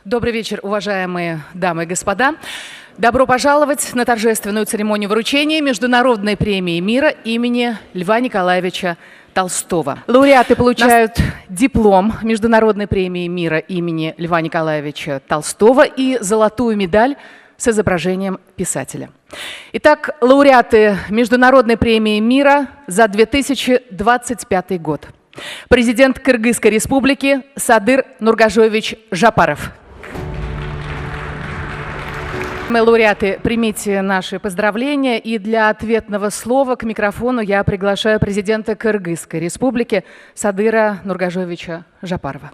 Добрый вечер, уважаемые дамы и господа. Добро пожаловать на торжественную церемонию вручения Международной премии мира имени Льва Николаевича Толстого. Лауреаты получают диплом Международной премии мира имени Льва Николаевича Толстого и золотую медаль с изображением писателя. Итак, лауреаты Международной премии мира за 2025 год. Президент Кыргызской республики Садыр Нургажоевич Жапаров. Лауреаты, примите наши поздравления. И для ответного слова к микрофону я приглашаю президента Кыргызской республики Садыра Нургажоевича Жапарова.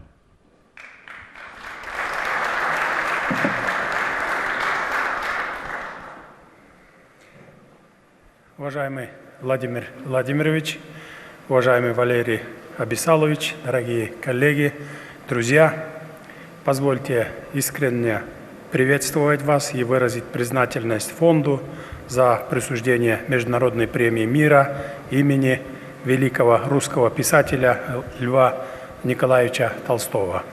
Уважаемый Владимир Владимирович, уважаемый Валерий Абисалович, дорогие коллеги, друзья, позвольте искренне приветствовать вас и выразить признательность фонду за присуждение Международной премии мира имени великого русского писателя Льва Николаевича Толстого.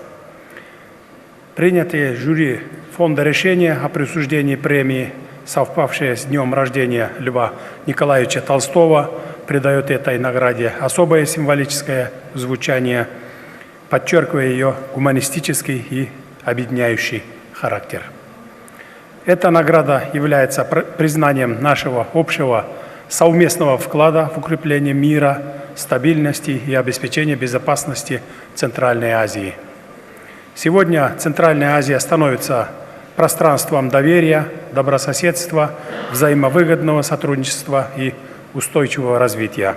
Принятые жюри фонда решения о присуждении премии, совпавшие с днем рождения Льва Николаевича Толстого, придает этой награде особое символическое звучание, подчеркивая ее гуманистический и объединяющий характер. Эта награда является признанием нашего общего совместного вклада в укрепление мира, стабильности и обеспечение безопасности Центральной Азии. Сегодня Центральная Азия становится пространством доверия, добрососедства, взаимовыгодного сотрудничества и устойчивого развития.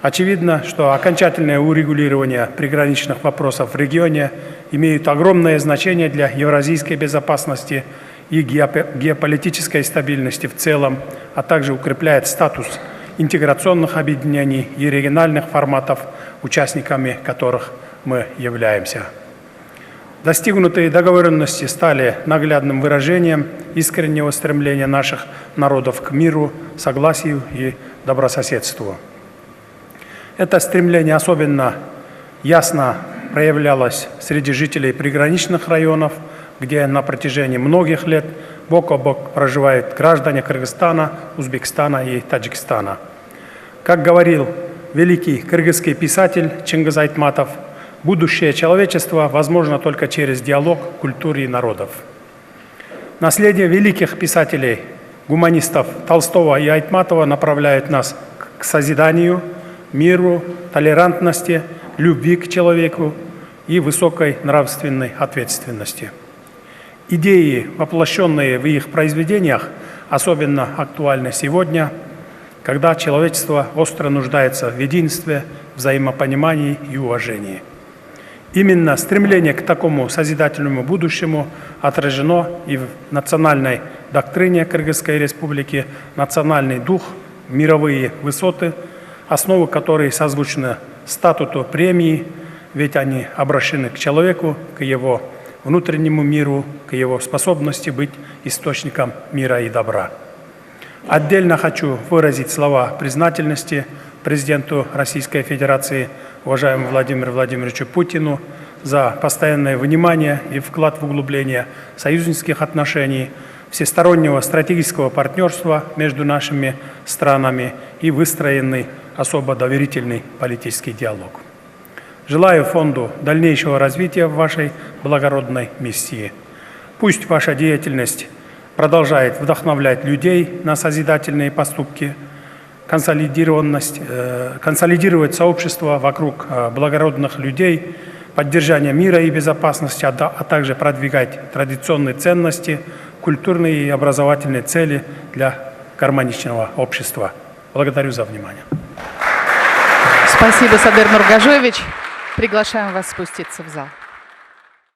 Очевидно, что окончательное урегулирование приграничных вопросов в регионе имеет огромное значение для евразийской безопасности и геополитической стабильности в целом, а также укрепляет статус интеграционных объединений и региональных форматов, участниками которых мы являемся. Достигнутые договоренности стали наглядным выражением искреннего стремления наших народов к миру, согласию и добрососедству. Это стремление особенно ясно проявлялось среди жителей приграничных районов, где на протяжении многих лет бок о бок проживают граждане Кыргызстана, Узбекистана и Таджикистана. Как говорил великий кыргызский писатель Чингиз Айтматов, будущее человечества возможно только через диалог культуры и народов. Наследие великих писателей, гуманистов Толстого и Айтматова направляет нас к созиданию, миру, толерантности, любви к человеку и высокой нравственной ответственности. Идеи, воплощенные в их произведениях, особенно актуальны сегодня, когда человечество остро нуждается в единстве, взаимопонимании и уважении. Именно стремление к такому созидательному будущему отражено и в национальной доктрине Кыргызской республики «Национальный дух, мировые высоты», основы которой созвучны статуту премии, ведь они обращены к человеку, к его внутреннему миру, к его способности быть источником мира и добра. Отдельно хочу выразить слова признательности президенту Российской Федерации, уважаемому Владимиру Владимировичу Путину, за постоянное внимание и вклад в углубление союзнических отношений, всестороннего стратегического партнерства между нашими странами и выстроенный особо доверительный политический диалог. Желаю фонду дальнейшего развития в вашей благородной миссии. Пусть ваша деятельность продолжает вдохновлять людей на созидательные поступки, консолидировать сообщество вокруг благородных людей, поддержания мира и безопасности, а также продвигать традиционные ценности, культурные и образовательные цели для гармоничного общества. Благодарю за внимание. Спасибо, Садыр Нургажоевич. Приглашаем вас спуститься в зал.